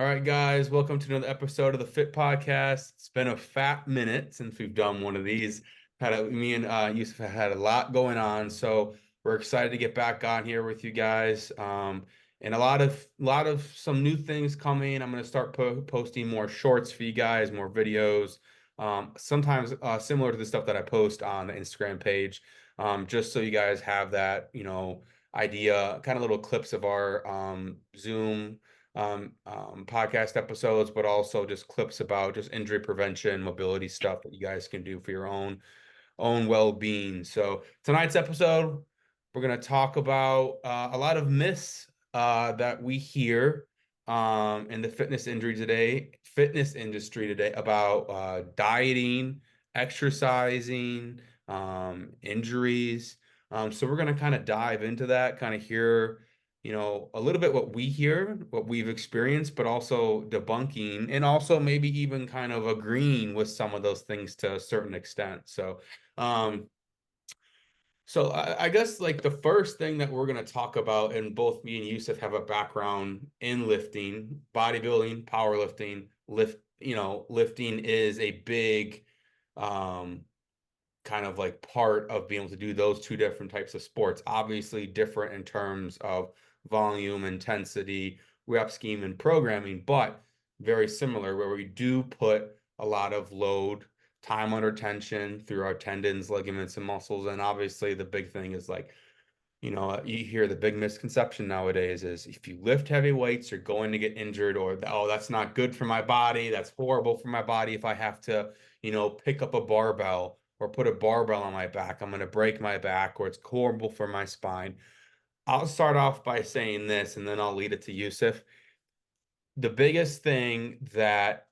All right, guys, welcome to another episode of the FITT Podcast. It's been a fat minute since we've done one of these. Me and Yusuf have had a lot going on, so we're excited to get back on here with you guys. And a lot of some new things coming. I'm going to start posting more shorts for you guys, more videos. Sometimes similar to the stuff that I post on the Instagram page, just so you guys have that, idea, kind of little clips of our Zoom podcast episodes, but also just clips about just injury prevention, mobility stuff that you guys can do for your own well-being. So tonight's episode, we're gonna talk about a lot of myths that we hear in the fitness industry today about dieting, exercising, injuries. So we're gonna kind of dive into that, kind of hear a little bit what we hear, what we've experienced, but also debunking and also maybe even kind of agreeing with some of those things to a certain extent. Um, so I guess like the first thing that we're going to talk about, and both me and Yusuf have a background in lifting, bodybuilding, powerlifting, lifting is a big, um, kind of like part of being able to do those two different types of sports. Obviously different in terms of volume, intensity, rep scheme, and programming, but very similar where we do put a lot of load, time under tension through our tendons, ligaments, and muscles. And obviously the big thing is like, you hear the big misconception nowadays is if you lift heavy weights, you're going to get injured, or, oh, that's not good for my body. That's horrible for my body. If I have to, pick up a barbell or put a barbell on my back, I'm going to break my back, or it's horrible for my spine. I'll start off by saying this, and then I'll lead it to Yusuf. The biggest thing that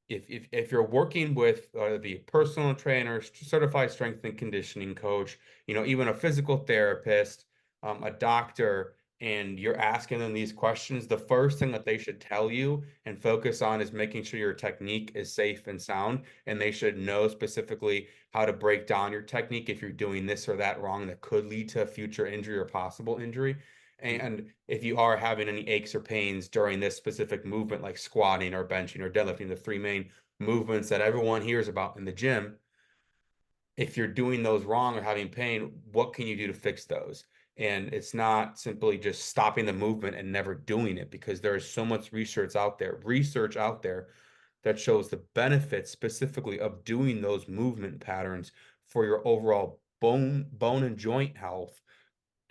if you're working with the personal trainer, certified strength and conditioning coach, even a physical therapist, a doctor, and you're asking them these questions, the first thing that they should tell you and focus on is making sure your technique is safe and sound, and they should know specifically how to break down your technique if you're doing this or that wrong that could lead to a future injury or possible injury. And if you are having any aches or pains during this specific movement, like squatting or benching or deadlifting, the three main movements that everyone hears about in the gym, if you're doing those wrong or having pain, what can you do to fix those? And it's not simply just stopping the movement and never doing it, because there is so much research out there that shows the benefits specifically of doing those movement patterns for your overall bone and joint health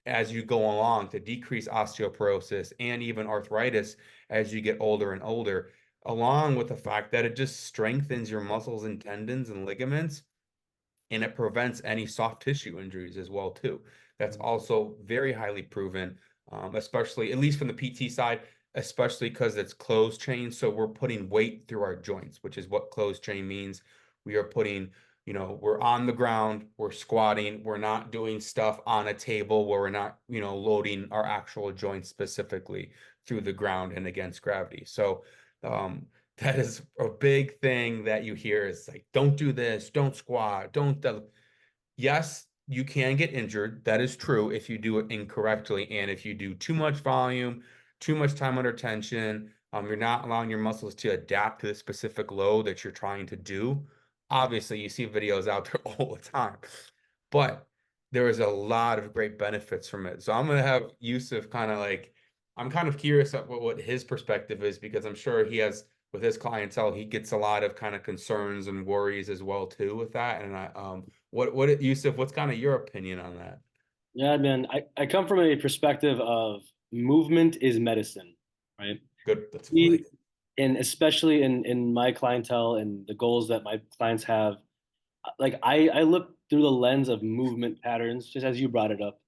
as you go along, to decrease osteoporosis and even arthritis as you get older and older, along with the fact that it just strengthens your muscles and tendons and ligaments, and it prevents any soft tissue injuries as well too. That's also very highly proven, especially at least from the PT side, especially because it's closed chain. So we're putting weight through our joints, which is what closed chain means. We are putting, we're on the ground, we're squatting, we're not doing stuff on a table where we're not, loading our actual joints specifically through the ground and against gravity. So, that is a big thing that you hear is like, don't do this, don't squat, don't. Yes, you can get injured. That is true if you do it incorrectly. And if you do too much volume, too much time under tension, you're not allowing your muscles to adapt to the specific load that you're trying to do. Obviously, you see videos out there all the time, but there is a lot of great benefits from it. So I'm going to have Yusuf kind of like, I'm kind of curious at what his perspective is, because I'm sure he has, with his clientele, he gets a lot of kind of concerns and worries as well too with that. And what Yusuf, what's kind of your opinion on that? Yeah, man. I come from a perspective of movement is medicine, right? Good. That's really We, good. and especially in my clientele and the goals that my clients have, like I look through the lens of movement patterns, just as you brought it up.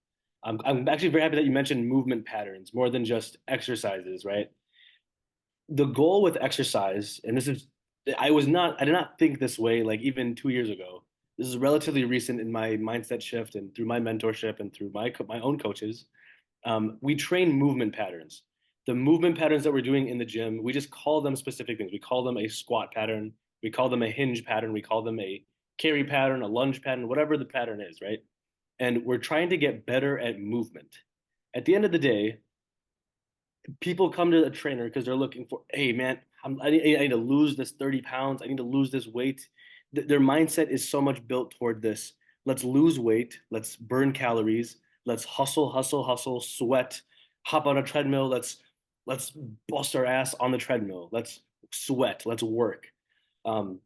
I'm actually very happy that you mentioned movement patterns more than just exercises, right? The goal with exercise, and this is, I did not think this way like even 2 years ago. This is relatively recent in my mindset shift and through my mentorship and through my own coaches. We train movement patterns. The movement patterns that we're doing in the gym, we just call them specific things. We call them a squat pattern. We call them a hinge pattern. We call them a carry pattern, a lunge pattern, whatever the pattern is, right? And we're trying to get better at movement. At the end of the day, People come to a trainer because they're looking for, hey man, I need to lose this 30 pounds. I need to lose this weight. Their mindset is so much built toward this. Let's lose weight. Let's burn calories. Let's hustle, hustle, hustle, sweat, hop on a treadmill. Let's bust our ass on the treadmill. Let's sweat. Let's work. Um,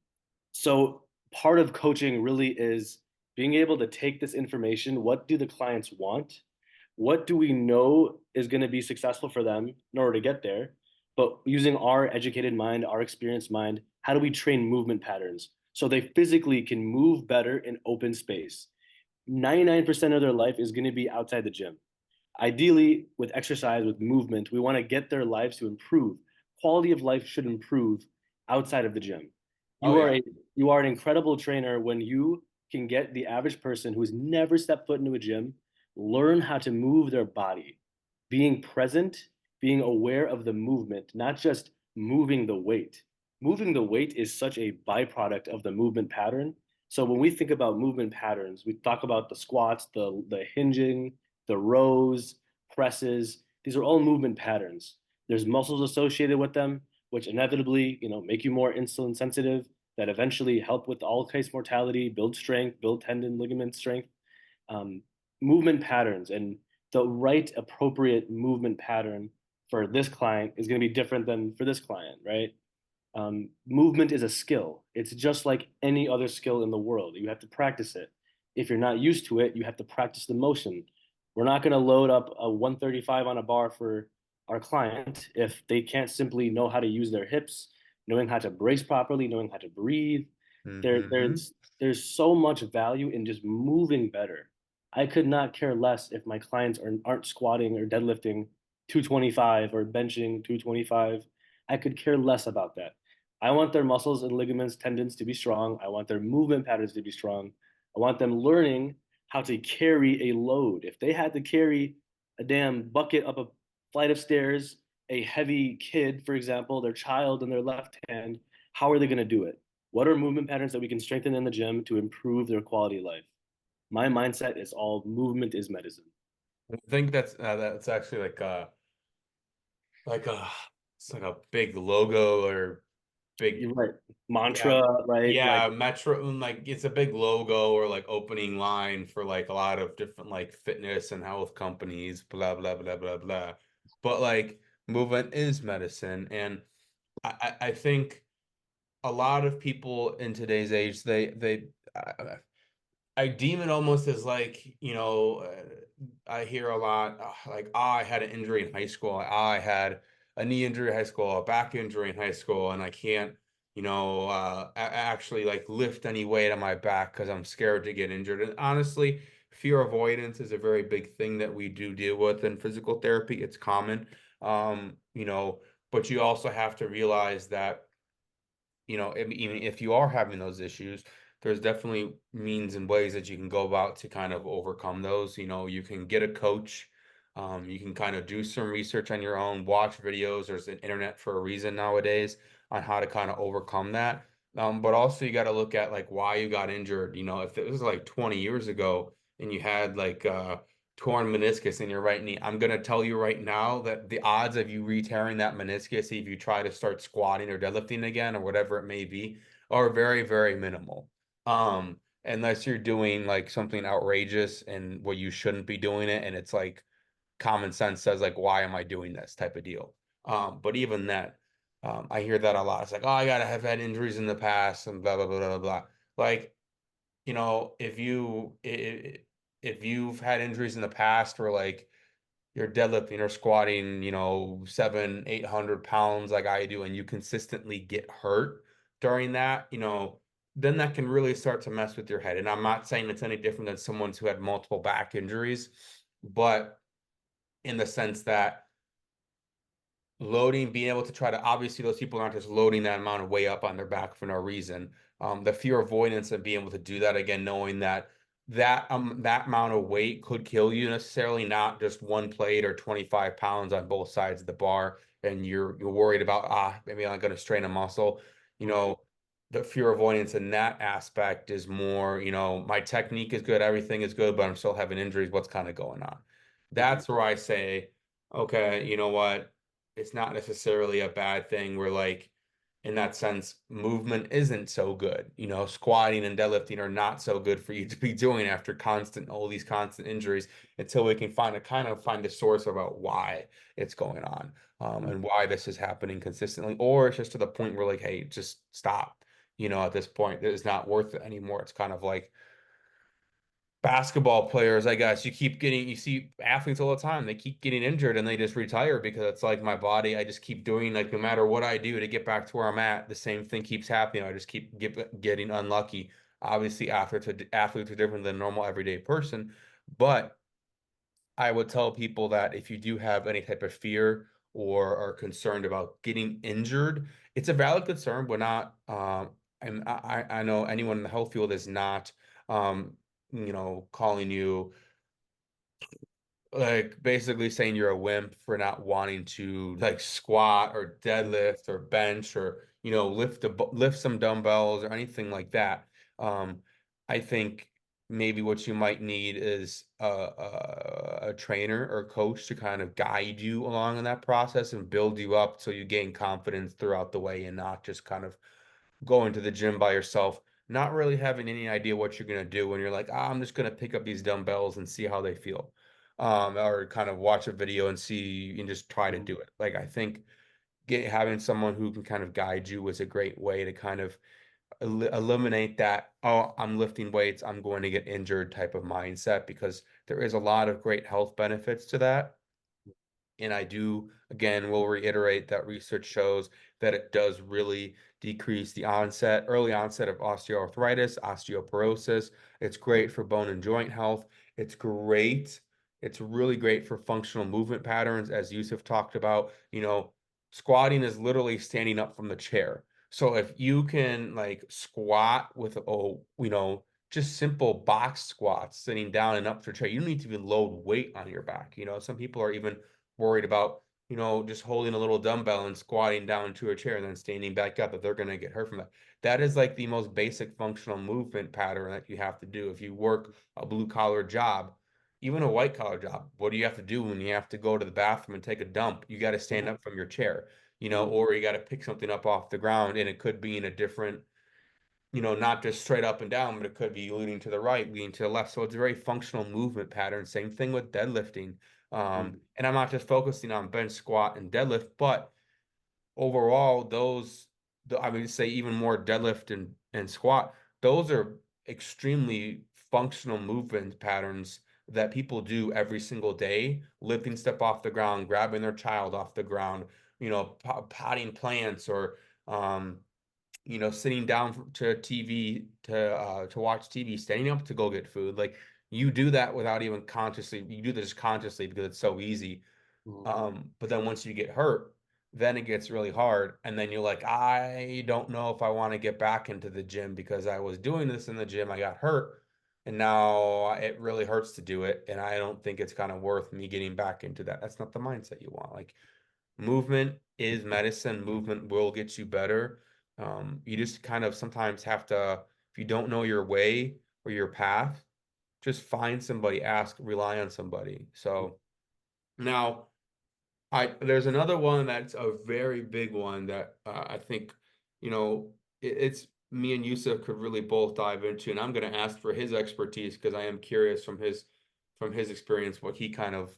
so part of coaching really is being able to take this information. What do the clients want? What do we know is going to be successful for them in order to get there? But using our educated mind, our experienced mind, how do we train movement patterns so they physically can move better in open space? 99% of their life is going to be outside the gym. Ideally, with exercise, with movement, we want to get their lives to improve. Quality of life should improve outside of the gym. Oh You are yeah. a you are an incredible trainer when you can get the average person who's never stepped foot into a gym learn how to move their body, being present, being aware of the movement, not just moving the weight. Moving the weight is such a byproduct of the movement pattern. So when we think about movement patterns, we talk about the squats, the hinging, the rows, presses. These are all movement patterns. There's muscles associated with them, which inevitably, make you more insulin sensitive, that eventually help with all case mortality, build strength, build tendon, ligament strength. Um, Movement patterns and the right appropriate movement pattern for this client is going to be different than for this client, right? Movement is a skill. It's just like any other skill in the world. You have to practice it. If you're not used to it, you have to practice the motion. We're not going to load up a 135 on a bar for our client if they can't simply know how to use their hips, knowing how to brace properly, knowing how to breathe. There, Mm-hmm. there's so much value in just moving better. I could not care less if my clients aren't squatting or deadlifting 225 or benching 225. I could care less about that. I want their muscles and ligaments, tendons to be strong. I want their movement patterns to be strong. I want them learning how to carry a load. If they had to carry a damn bucket up a flight of stairs, a heavy kid, for example, their child in their left hand, how are they going to do it? What are movement patterns that we can strengthen in the gym to improve their quality of life? My mindset is all movement is medicine. I think that's actually like a it's like a big logo or big You're right. yeah Mantra, right? Like, yeah Metro like it's a big logo or like opening line for like a lot of different like fitness and health companies, blah blah blah blah blah. But like movement is medicine, and I think a lot of people in today's age I deem it almost as like, I hear a lot like, oh, I had an injury in high school. Oh, I had a knee injury in high school, a back injury in high school, and I can't, actually like lift any weight on my back because I'm scared to get injured. And honestly, fear avoidance is a very big thing that we do deal with in physical therapy. It's common, but you also have to realize that even if you are having those issues, there's definitely means and ways that you can go about to kind of overcome those. You can get a coach. You can kind of do some research on your own, watch videos. There's an internet for a reason nowadays on how to kind of overcome that. But also you got to look at like why you got injured. If it was like 20 years ago and you had like torn meniscus in your right knee, I'm gonna tell you right now that the odds of you re-tearing that meniscus if you try to start squatting or deadlifting again or whatever it may be are very, very minimal. Unless you're doing like something outrageous and where you shouldn't be doing it, and it's like common sense says like, why am I doing this type of deal? But even that, I hear that a lot. It's like, oh, I gotta have had injuries in the past and blah blah blah blah blah. Like, if you've had injuries in the past or like you're deadlifting or squatting, 700, 800 pounds like I do, and you consistently get hurt during that, then that can really start to mess with your head. And I'm not saying it's any different than someone who had multiple back injuries, but in the sense that loading, being able to try to obviously those people aren't just loading that amount of weight up on their back for no reason. The fear avoidance of being able to do that again, knowing that amount of weight could kill you necessarily, not just one plate or 25 pounds on both sides of the bar, and you're worried about maybe I'm going to strain a muscle. You know, the fear avoidance in that aspect is more, my technique is good, everything is good, but I'm still having injuries. What's kind of going on? Mhm. That's where I say, okay, you know what? it's not necessarily a bad thing where like in that sense, movement isn't so good. You know, squatting and deadlifting are not so good for you to be doing after all these constant injuries until we can find a source about why it's going on, and why this is happening consistently, or it's just to the point where like, hey, just stop. You know, at this point, it's not worth it anymore. It's kind of like basketball players, I guess. You see athletes all the time, they keep getting injured and they just retire because it's like my body, I just keep doing like no matter what I do to get back to where I'm at, the same thing keeps happening. I just getting unlucky. Obviously, athletes are different than a normal everyday person, but I would tell people that if you do have any type of fear or are concerned about getting injured, it's a valid concern, but not and I know anyone in the health field is not calling you like basically saying you're a wimp for not wanting to like squat or deadlift or bench or lift some dumbbells or anything like that. Um, I think maybe what you might need is a trainer or coach to kind of guide you along in that process and build you up so you gain confidence throughout the way and not just kind of going to the gym by yourself, not really having any idea what you're going to do when you're like, I'm just going to pick up these dumbbells and see how they feel. Or kind of watch a video and see and just try to Mhm. do it. Like I think having someone who can kind of guide you is a great way to kind of eliminate that, oh, I'm lifting weights, I'm going to get injured type of mindset because there is a lot of great health benefits to that. And I do, again, will reiterate that research shows that it does really decrease the early onset of osteoarthritis, osteoporosis. It's great for bone and joint health. It's great. It's really great for functional movement patterns, as Yusuf talked about. Squatting is literally standing up from the chair. So if you can like squat with, just simple box squats, sitting down and up to a chair, you don't need to even load weight on your back. Some people are even worried about, just holding a little dumbbell and squatting down to a chair and then standing back up, that they're going to get hurt from that. That is like the most basic functional movement pattern that you have to do. If you work a blue collar job, even a white collar job, what do you have to do when you have to go to the bathroom and take a dump? You got to stand up from your chair, Mhm. or you got to pick something up off the ground, and it could be in a different, not just straight up and down, but it could be leaning to the right, leaning to the left. So it's a very functional movement pattern. Same thing with deadlifting. Mhm. And I'm not just focusing on bench, squat, and deadlift, but overall, I would say even more deadlift and squat, those are extremely functional movement patterns that people do every single day, lifting stuff off the ground, grabbing their child off the ground, potting plants or, um, sitting down to TV to watch TV, standing up to go get food. Like you do that without even consciously, you do this consciously because it's so easy. Mhm. But then once you get hurt, then it gets really hard. And then you're like, I don't know if I want to get back into the gym because I was doing this in the gym, I got hurt, and now it really hurts to do it. And I don't think it's kind of worth me getting back into that. That's not the mindset you want. Like movement is medicine. Movement will get you better. You just kind of sometimes have to, if you don't know your way or your path, just find somebody, rely on somebody. So now there's another one that's a very big one that I think, it's me and Yusuf could really both dive into, and I'm going to ask for his expertise because I am curious from his experience what he kind of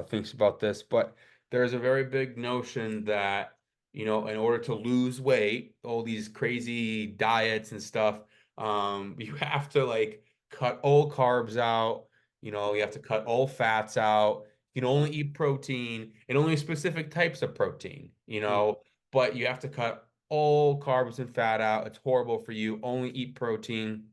thinks about this. But there's a very big notion that, in order to lose weight, all these crazy diets and stuff, you have to like cut all carbs out, you have to cut all fats out. You can only eat protein and only specific types of protein, but you have to cut all carbs and fat out. It's horrible for you. Only eat protein.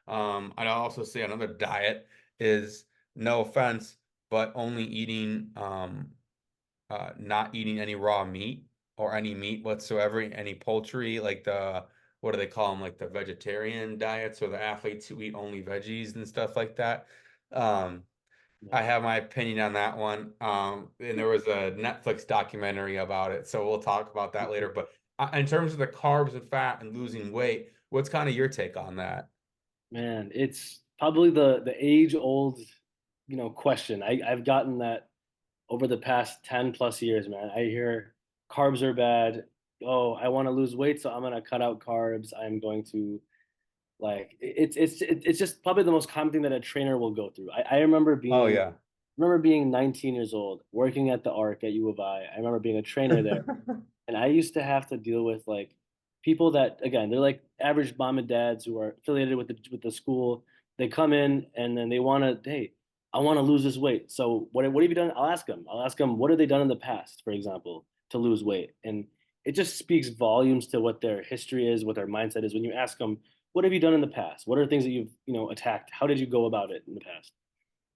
I'd also say another diet is, no offense, but only eating not eating any raw meat or any meat whatsoever, any poultry, like what do they call them, like the vegetarian diets or the athletes who eat only veggies and stuff like that. Um, Yeah. I have my opinion on that one. And there was a Netflix documentary about it, so we'll talk about that later. But in terms of the carbs and fat and losing weight, what's kind of your take on that? Man, it's probably the age old, question. I've gotten that over the past 10 plus years, man. I hear carbs are bad. Oh, I want to lose weight, so I'm gonna cut out carbs. I'm going to like it's just probably the most common thing that a trainer will go through. Oh yeah. I remember being 19 years old, working at the Arc at U of I. I remember being a trainer there, and I used to have to deal with like people that again, they're like average mom and dads who are affiliated with the school. They come in and then they want to, hey, I want to lose this weight. So what have you done? I'll ask them. I'll ask them what have they done in the past, for example, to lose weight, and it just speaks volumes to what their history is, what their mindset is. When you ask them, what have you done in the past? What are things that you've attacked? How did you go about it in the past?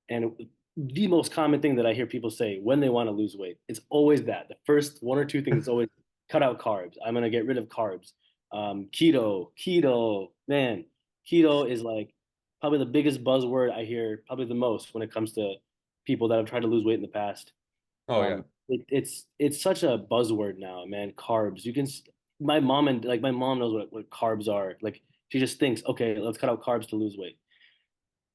And the most common thing that I hear people say when they want to lose weight, it's always that. The first one or two things is always cut out carbs. I'm gonna get rid of carbs. Keto, man, keto is like probably the biggest buzzword I hear, probably the most when it comes to people that have tried to lose weight in the past. Oh yeah. It's such a buzzword now, man. Carbs. You can my mom and like my mom knows what carbs are. Like she just thinks, okay, let's cut out carbs to lose weight.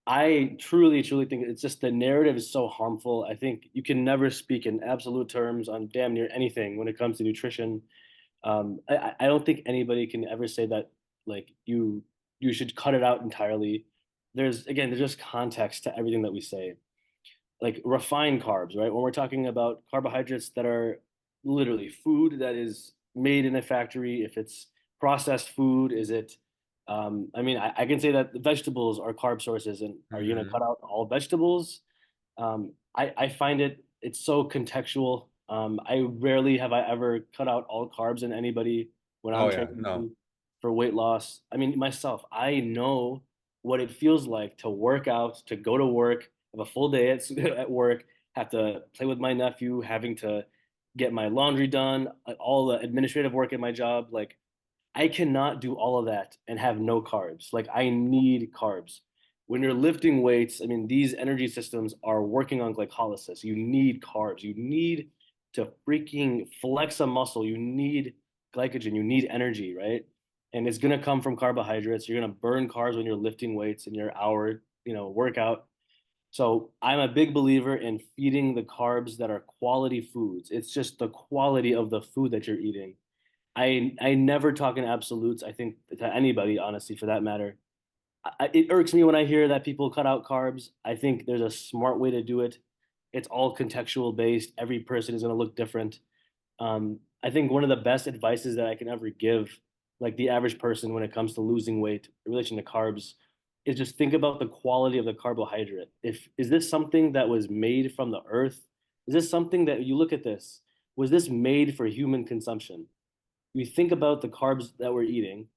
I truly, truly think it's just the narrative is so harmful. I think you can never speak in absolute terms on damn near anything when it comes to nutrition. I don't think anybody can ever say that like you should cut it out entirely. There's just context to everything that we say. Like refined carbs, right? When we're talking about carbohydrates that are literally food that is made in a factory, if it's processed food, is it I mean, I can say that the vegetables are carb sources, and are you going to cut Hmm. out all vegetables? I find it's so contextual. I rarely have I ever cut out all carbs in anybody when Oh I'm yeah. training No. for weight loss. I mean, myself, I know what it feels like to work out, to go to work, have a full day at work, have to play with my nephew, having to get my laundry done, all the administrative work at my job. Like, I cannot do all of that and have no carbs. Like I need carbs. When you're lifting weights, I mean, these energy systems are working on glycolysis. You need carbs. You need to freaking flex a muscle. You need glycogen. You need energy, right? And it's gonna come from carbohydrates. You're gonna burn carbs when you're lifting weights in your hour, workout. So I'm a big believer in feeding the carbs that are quality foods. It's just the quality of the food that you're eating. I never talk in absolutes. I think to anybody, honestly, for that matter. It irks me when I hear that people cut out carbs. I think there's a smart way to do it. It's all contextual based. Every person is going to look different. I think one of the best advices that I can ever give, like the average person when it comes to losing weight in relation to carbs, is just think about the quality of the carbohydrate. If is this something that was made from the earth? Is this something that you look at this? Was this made for human consumption? You think about the carbs that we're eating,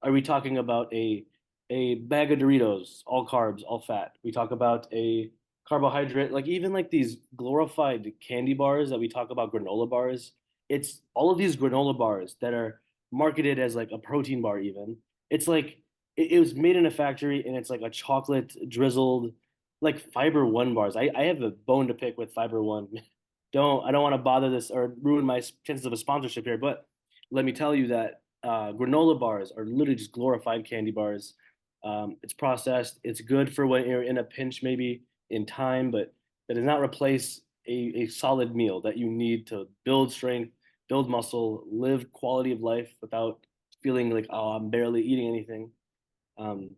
are we talking about a bag of Doritos, all carbs, all fat? We talk about a carbohydrate, like even like these glorified candy bars that we talk about, granola bars. It's all of these granola bars that are marketed as like a protein bar, even. It's like it was made in a factory and it's like a chocolate drizzled, like Fiber One bars. I have a bone to pick with Fiber One. I don't want to bother this or ruin my chances of a sponsorship here, but let me tell you that granola bars are literally just glorified candy bars. It's processed. It's good for when you're in a pinch, maybe in time, but that does not replace a solid meal that you need to build strength, build muscle, live quality of life without feeling like, oh, I'm barely eating anything. Um,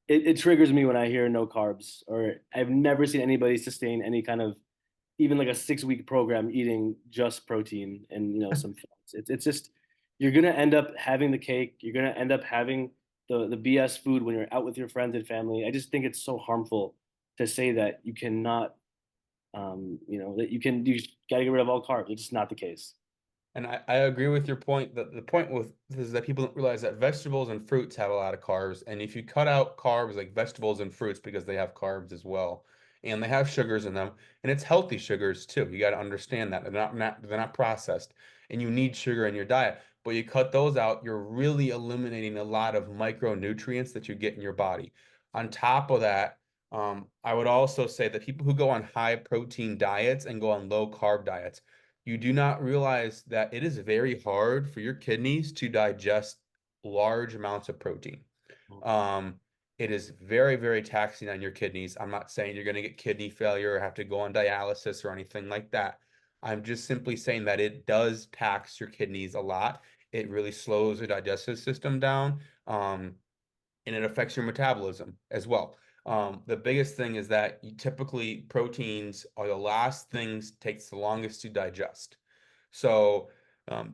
it triggers me when I hear no carbs, or I've never seen anybody sustain any kind of even like a 6 week program eating just protein and some fats. It's just you're gonna end up having the cake. You're gonna end up having the BS food when you're out with your friends and family. I just think it's so harmful to say that you cannot, that you gotta get rid of all carbs. It's just not the case. And I agree with your point that the point with this is that people don't realize that vegetables and fruits have a lot of carbs. And if you cut out carbs like vegetables and fruits because they have carbs as well, and they have sugars in them, and it's healthy sugars too. You got to understand that they're not processed, and you need sugar in your diet. But you cut those out, you're really eliminating a lot of micronutrients that you get in your body. On top of that, I would also say that people who go on high protein diets and go on low carb diets, you do not realize that it is very hard for your kidneys to digest large amounts of protein. Um, it is very, very taxing on your kidneys. I'm not saying you're going to get kidney failure or have to go on dialysis or anything like that. I'm just simply saying that it does tax your kidneys a lot. It really slows the digestive system down. And it affects your metabolism as well. The biggest thing is that you typically proteins are the last things takes the longest to digest. So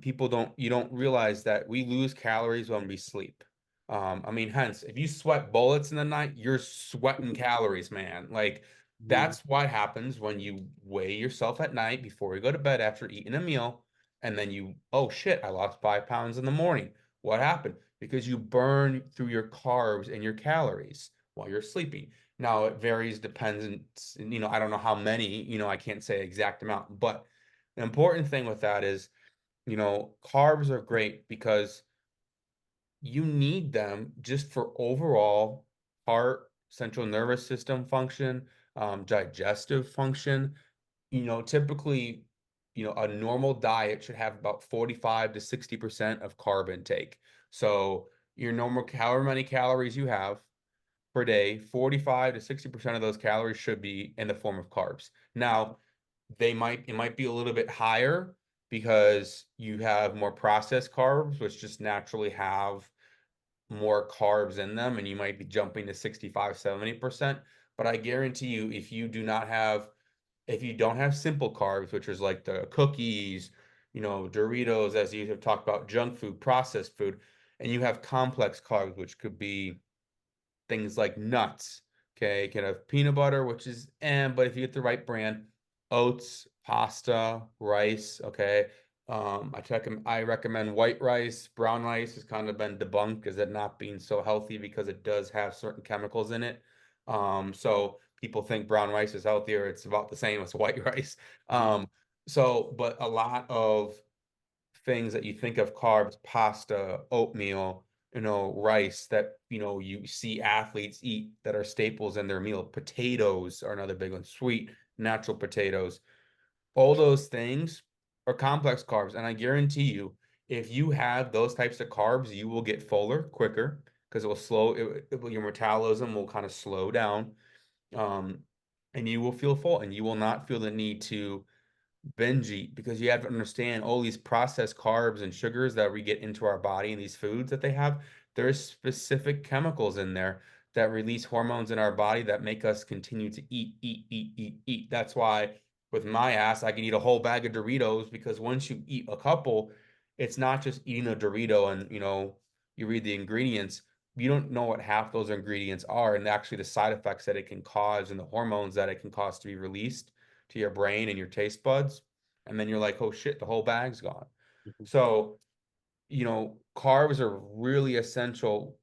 people you don't realize that we lose calories when we sleep. I mean, hence, if you sweat bullets in the night, you're sweating calories, man. Like Mhm. that's what happens when you weigh yourself at night before you go to bed after eating a meal, and then oh shit, I lost 5 pounds in the morning. What happened? Because you burn through your carbs and your calories while you're sleeping. Now it varies, depends, and I don't know how many, I can't say exact amount, but the important thing with that is, carbs are great because you need them just for overall heart, central nervous system function, digestive function. Typically, a normal diet should have about 45 to 60% of carb intake. So your normal, however many calories you have per day, 45 to 60% of those calories should be in the form of carbs. Now, it might be a little bit higher because you have more processed carbs, which just naturally have more carbs in them, and you might be jumping to 65, 70%. But I guarantee you, if you don't have simple carbs, which is like the cookies, Doritos, as you have talked about, junk food, processed food, and you have complex carbs, which could be things like nuts. Okay, you can have peanut butter, which is but if you get the right brand, oats, pasta, rice. Okay, I recommend white rice. Brown rice has kind of been debunked as it not being so healthy because it does have certain chemicals in it. So people think brown rice is healthier. It's about the same as white rice. Mhm. But a lot of things that you think of carbs, pasta, oatmeal, rice that, you see athletes eat that are staples in their meal. Potatoes are another big one, sweet, natural potatoes. All those things are complex carbs. And I guarantee you, if you have those types of carbs, you will get fuller quicker because your metabolism will kind of slow down. Um, and you will feel full and you will not feel the need to binge eat because you have to understand all these processed carbs and sugars that we get into our body and these foods that they have, there's specific chemicals in there that release hormones in our body that make us continue to eat, eat, eat, eat, eat. That's why with my ass, I can eat a whole bag of Doritos because once you eat a couple, it's not just eating a Dorito and, you read the ingredients. You don't know what half those ingredients are and actually the side effects that it can cause and the hormones that it can cause to be released to your brain and your taste buds. And then you're like, oh shit, the whole bag's gone. Mhm. So, carbs are really essential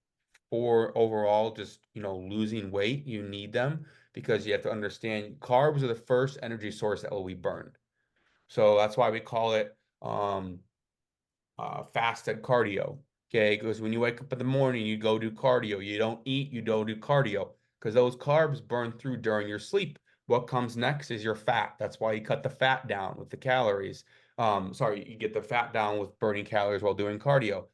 for overall just, losing weight. You need them because you have to understand carbs are the first energy source that will be burned. So that's why we call it fasted cardio. Okay, because when you wake up in the morning, you go do cardio. You don't eat, you don't do cardio because those carbs burn through during your sleep. What comes next is your fat. That's why you cut the fat down with the calories. Sorry, you get the fat down with burning calories while doing cardio.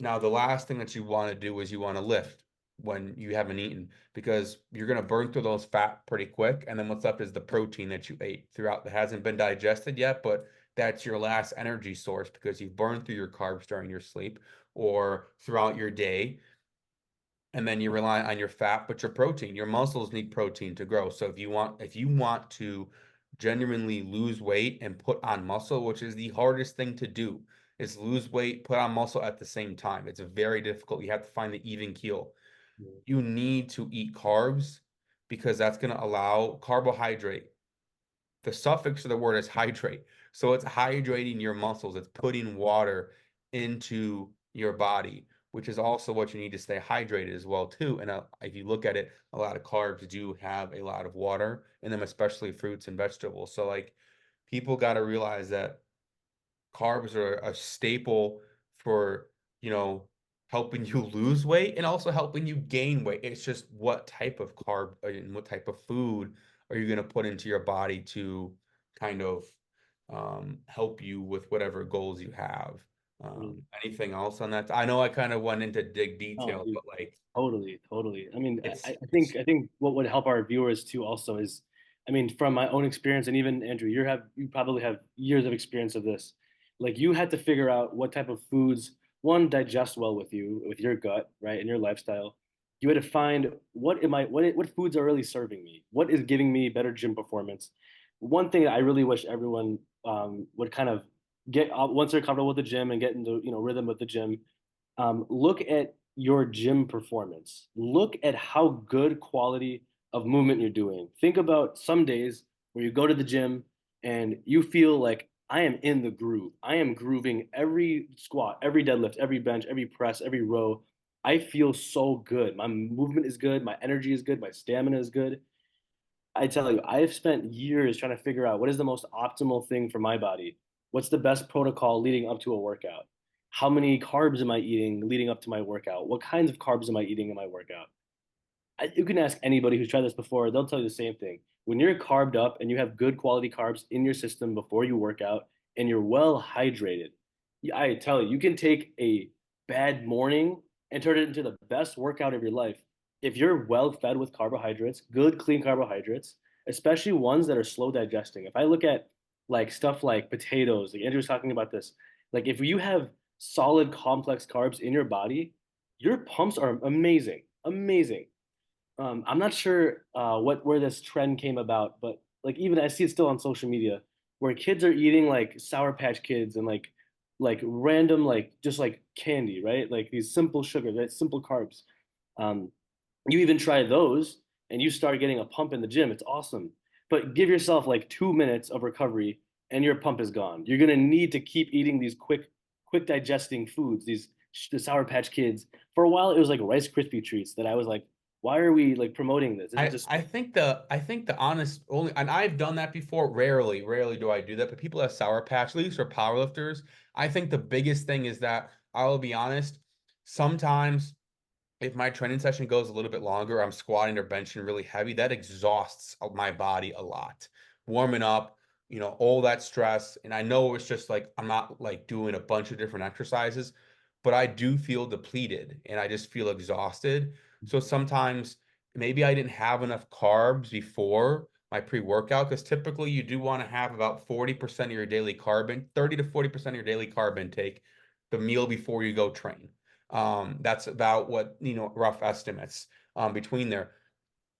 Now, the last thing that you want to do is you want to lift when you haven't eaten because you're going to burn through those fat pretty quick. And then what's left is the protein that you ate throughout that hasn't been digested yet, but that's your last energy source because you've burned through your carbs during your sleep or throughout your day, and then you rely on your fat, but your protein, your muscles need protein to grow. So if you want to genuinely lose weight and put on muscle, which is the hardest thing to do, is lose weight, put on muscle at the same time. It's very difficult. You have to find the even keel. Mhm. You need to eat carbs because that's going to allow carbohydrate. The suffix of the word is hydrate. So it's hydrating your muscles. It's putting water into your body, which is also what you need to stay hydrated as well too. And if you look at it, a lot of carbs do have a lot of water in them, especially fruits and vegetables. So like people got to realize that carbs are a staple for, helping you lose weight and also helping you gain weight. It's just what type of carb and what type of food are you going to put into your body to kind of help you with whatever goals you have. Mhm. Anything else on that? I know I kind of went into dig Oh, detail, dude, but like totally, totally. I mean, it's I think what would help our viewers too also is I mean, from my own experience, and even Andrew, you probably have years of experience of this. Like you had to figure out what type of foods one digest well with you, with your gut, right, and your lifestyle. You had to find what foods are really serving me, what is giving me better gym performance. One thing that I really wish everyone would kind of get once they're comfortable with the gym and get into rhythm with the gym. Look at your gym performance. Look at how good quality of movement you're doing. Think about some days where you go to the gym and you feel like I am in the groove. I am grooving every squat, every deadlift, every bench, every press, every row. I feel so good. My movement is good. My energy is good. My stamina is good. I tell you, I've spent years trying to figure out what is the most optimal thing for my body. What's the best protocol leading up to a workout? How many carbs am I eating leading up to my workout? What kinds of carbs am I eating in my workout? You can ask anybody who's tried this before, they'll tell you the same thing. When you're carved up and you have good quality carbs in your system before you work out and you're well hydrated, I tell you, you can take a bad morning and turn it into the best workout of your life. If you're well fed with carbohydrates, good, clean carbohydrates, especially ones that are slow digesting. If I look at like stuff like potatoes, like Andrew was talking about this, like if you have solid complex carbs in your body, your pumps are amazing, amazing. I'm not sure where this trend came about, but like even I see it still on social media where kids are eating like Sour Patch Kids and like random like just like candy, right? Like these simple sugars, right? Simple carbs. Um, you even try those and you start getting a pump in the gym. It's awesome. But give yourself like 2 minutes of recovery and your pump is gone. You're gonna need to keep eating these quick digesting foods, the Sour Patch Kids. For a while, it was like Rice Krispie treats that I was like, why are we like promoting this? This is just I think the honest only, and I've done that before. Rarely do I do that, but people have Sour Patch, at least for powerlifters. I think the biggest thing is that I'll be honest, sometimes if my training session goes a little bit longer, I'm squatting or benching really heavy, that exhausts my body a lot. Warming up, all that stress. And I know it's just like I'm not like doing a bunch of different exercises, but I do feel depleted and I just feel exhausted. So sometimes maybe I didn't have enough carbs before my pre-workout, because typically you do want to have about 40% of your daily carb in, 30 to 40% of your daily carb intake the meal before you go train. That's about what, rough estimates between there.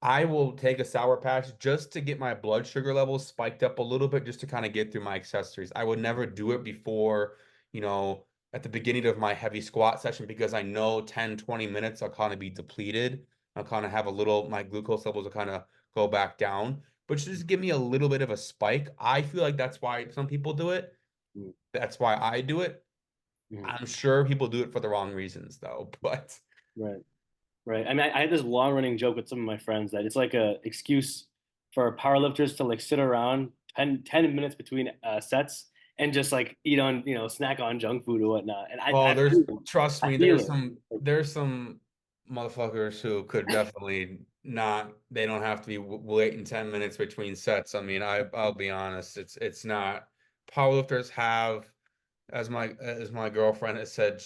I will take a Sour Patch just to get my blood sugar levels spiked up a little bit, just to kind of get through my accessories. I would never do it before, you know, at the beginning of my heavy squat session, because I know 10, 20 minutes I'll kind of be depleted. I'll kind of have my glucose levels will kind of go back down, but just give me a little bit of a spike. I feel like that's why some people do it. mm, That's why I do it. mm, I'm sure people do it for the wrong reasons though, but right. Right. I mean, I had this long running joke with some of my friends that it's like a excuse for powerlifters to like sit around 10 minutes between sets and just like eat on, snack on junk food or whatnot. And oh, I feel it. trust I me, feel there's it. some Like, there's some motherfuckers who could definitely not, they don't have to be waiting 10 minutes between sets. I mean, I'll be honest, it's not. Powerlifters have, as my girlfriend has said,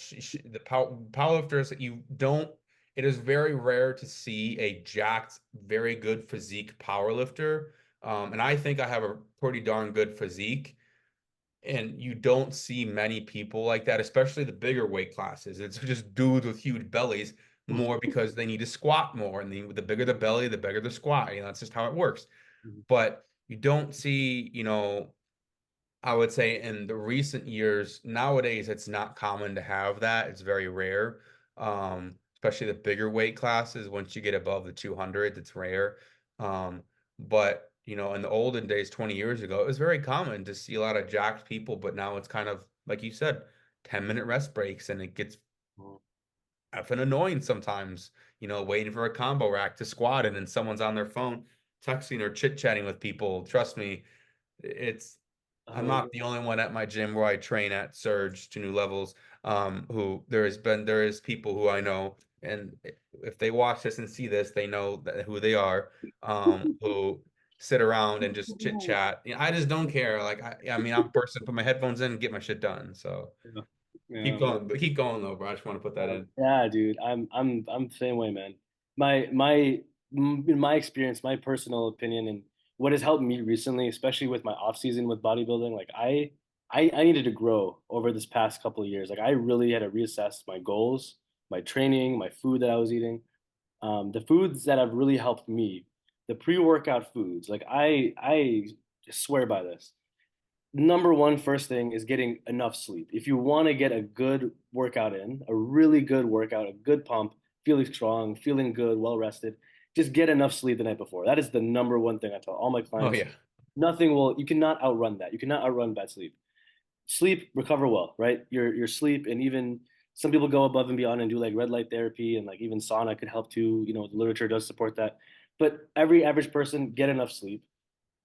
the powerlifters, you don't, it is very rare to see a jacked, very good physique powerlifter. And I think I have a pretty darn good physique. And you don't see many people like that, especially the bigger weight classes. It's just dudes with huge bellies, more because they need to squat more. And the bigger the belly, the bigger the squat. That's just how it works. But you don't see, I would say in the recent years, nowadays, it's not common to have that. It's very rare. Especially the bigger weight classes. Once you get above the 200, it's rare. But in the olden days, 20 years ago, it was very common to see a lot of jacked people, but now it's kind of, like you said, 10-minute rest breaks, and it gets effing annoying sometimes, waiting for a combo rack to squat, and then someone's on their phone texting or chit-chatting with people. Trust me, it's I'm oh, not the only one at my gym where I train at Surge to new levels. Who there is people who I know, and if they watch this and see this, they know who they are. Who sit around and just chit chat. I just don't care. Like I mean, I'm a person, put my headphones in and get my shit done. So yeah. keep Yeah. going, but keep going though, bro. I just want to put that in. Yeah, dude. I'm the same way, man. In my experience, my personal opinion, and what has helped me recently, especially with my off season with bodybuilding, like I needed to grow over this past couple of years. Like I really had to reassess my goals, my training, my food that I was eating. The foods that have really helped me, the pre-workout foods, like I swear by this. Number one, first thing is getting enough sleep. If you want to get a good workout in, a really good workout, a good pump, feeling strong, feeling good, well rested, just get enough sleep the night before. That is the number one thing I tell all my Oh clients. yeah. Nothing will, you cannot outrun that. You cannot outrun bad sleep. Sleep, recover well, right? Your sleep, and even some people go above and beyond and do like red light therapy, and like even sauna could help too. You know, the literature does support that. But every average person, get enough sleep,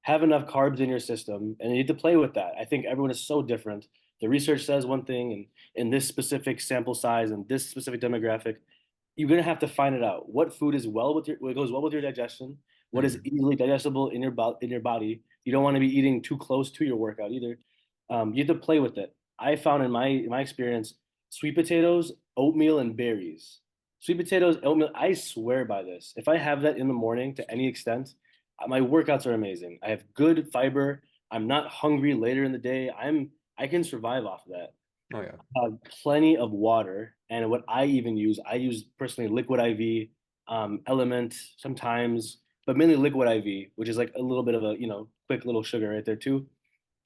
have enough carbs in your system, and you need to play with that. I think everyone is so different. The research says one thing, and in this specific sample size and this specific demographic, you're gonna have to find it out. What food is well with what goes well with your digestion, what is Mhm. easily digestible in your body. You don't want to be eating too close to your workout either. You have to play with it. I found in my experience, sweet potatoes, oatmeal, and berries. Sweet potatoes, oatmeal. I swear by this. If I have that in the morning to any extent, my workouts are amazing. I have good fiber. I'm not hungry later in the day. I can survive off of that. Oh yeah. Plenty of water, and what I use personally liquid IV, Element sometimes, but mainly liquid IV, which is like a little bit of a quick little sugar right there too.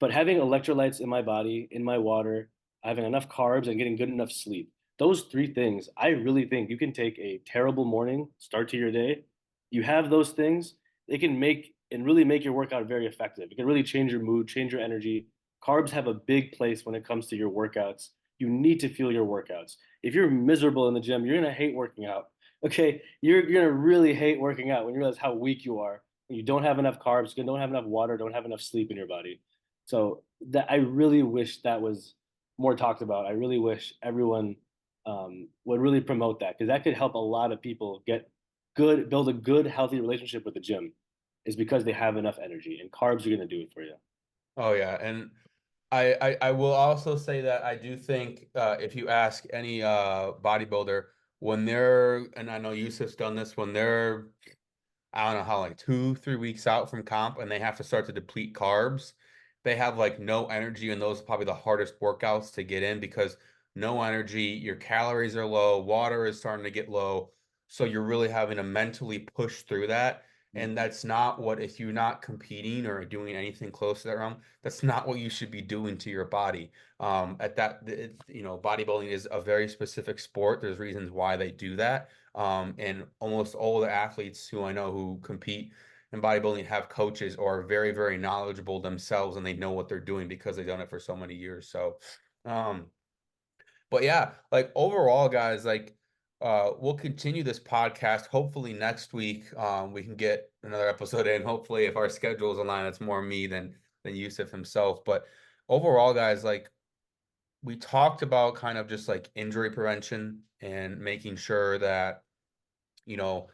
But having electrolytes in my body, in my water, having enough carbs, and getting good enough sleep, those three things, I really think you can take a terrible morning start to your day. You have those things, they can make and really make your workout very effective. It can really change your mood, change your energy. Carbs have a big place when it comes to your workouts. You need to feel your workouts. If you're miserable in the gym, you're gonna hate working out. Okay, you're gonna really hate working out when you realize how weak you are. When you don't have enough carbs, you don't have enough water, don't have enough sleep in your body. So that I really wish that was more talked about. I really wish everyone would really promote that, because that could help a lot of people build a good, healthy relationship with the gym, is because they have enough energy, and carbs are going to do it for you. Oh yeah. And I will also say that I do think if you ask any bodybuilder when they're, and I know Yusuf's done this, when they're, I don't know how, like 2, 3 weeks out from comp and they have to start to deplete carbs, they have like no energy, and those are probably the hardest workouts to get in because no energy, your calories are low, water is starting to get low, so you're really having to mentally push through that. And that's not what, if you're not competing or doing anything close to that realm, that's not what you should be doing to your body. At that, bodybuilding is a very specific sport. There's reasons why they do that. And almost all the athletes who I know who compete in bodybuilding have coaches or are very, very knowledgeable themselves, and they know what they're doing because they've done it for so many years. So, um, but yeah, like overall, guys, like we'll continue this podcast. Hopefully next week, we can get another episode in. Hopefully, if our schedules align, it's more me than Yusuf himself. But overall, guys, like we talked about kind of just like injury prevention and making sure that you know,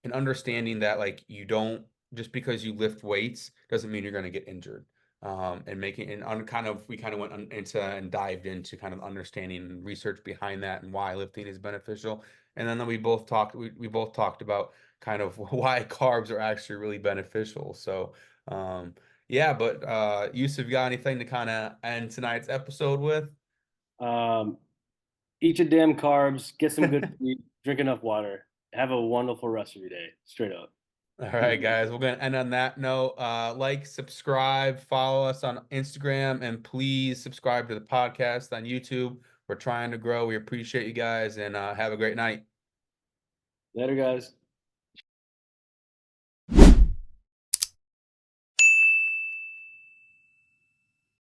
and understanding that like you don't, just because you lift weights doesn't mean you're going to get injured. And making and kind of we kind of went into and dived into kind of understanding and research behind that and why lifting is beneficial. And then we both talked about kind of why carbs are actually really beneficial. So yeah, but Yusuf, you got anything to kind of end tonight's episode with? Um, Eat your damn carbs, get some good sleep, drink enough water. Have a wonderful rest of your day. Straight up. All right, guys, we're going to end on that note. Like, subscribe, follow us on Instagram, and please subscribe to the podcast on YouTube. We're trying to grow. We appreciate you guys, and have a great night. Later, guys.